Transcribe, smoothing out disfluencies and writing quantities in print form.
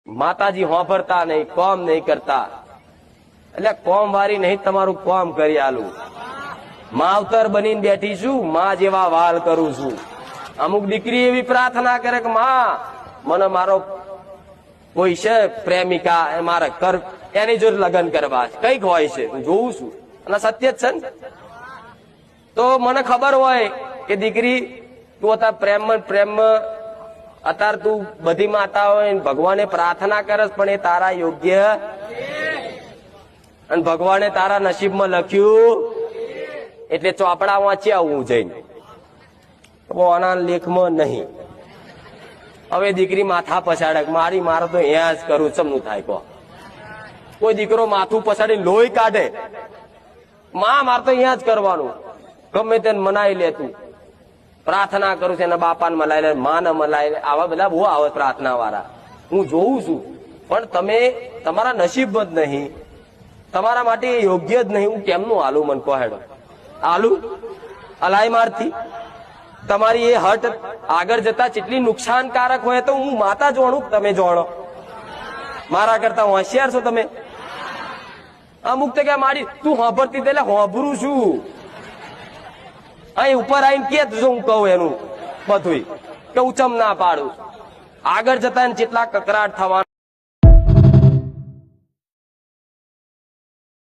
માતાજી હોંભરતા નહીં, કોમ નહીં કરતા, એટલે કોમ વાળી નહીં તમારું કોમ કરી આલું. માવતર બનીને બેઠી છું, માં જેવા વાલ કરું છું. અમુક દીકરી એવી પ્રાર્થના કરે કે માં મને મારો કોઈ છે પ્રેમિકા મારે કર એની જોડે લગ્ન કરવા કઈક હોય છે, હું જોઉં છું અને સત્ય જ છે ને. તો મને ખબર હોય કે દીકરી તું અત્યારે પ્રેમ અત્યારે તું બધી માતા હોય ભગવાને પ્રાર્થના કરસ પણ એ તારા યોગ્ય અને ભગવાને તારા નસીબમાં લખ્યું એટલે ચોપડા વાંચી આવવું જઈને આના લેખમાં નહીં. હવે દીકરી માથા પછાડે મારે તો અહીંયા જ કરું ચમનું થાય કહો. કોઈ દીકરો માથું પછાડી લોહી કાઢે મારે તો અહીંયા જ કરવાનું, ગમે તેને મનાઈ લે તું પ્રાર્થના કરું છું એના બાપાને મલાઈ લે માને મલાઈ લે, આવા બધા બહુ આવે પ્રાર્થના વાળા હું જોઉં છું. પણ તમે તમારા નસીબ જ નહીં, તમારા માટે યોગ્ય જ નહીં. હું કેમનું આલું મને કહો હેડો આલું અલાય મારથી તમારી એ હટ આગળ જતા કેટલી નુકસાનકારક હોય તો હું માતા જાણું તમે જાણો, મારા કરતા હોશિયાર છો તમે. અમુક તો કે મારી તું હોંભરતી એટલે હોંભરું છું અહીં ઉપર આવીને કે હું કહું એનું બધું કે હું ચમ ના પાડું આગળ જતા જેટલા કકરાટ થવાનું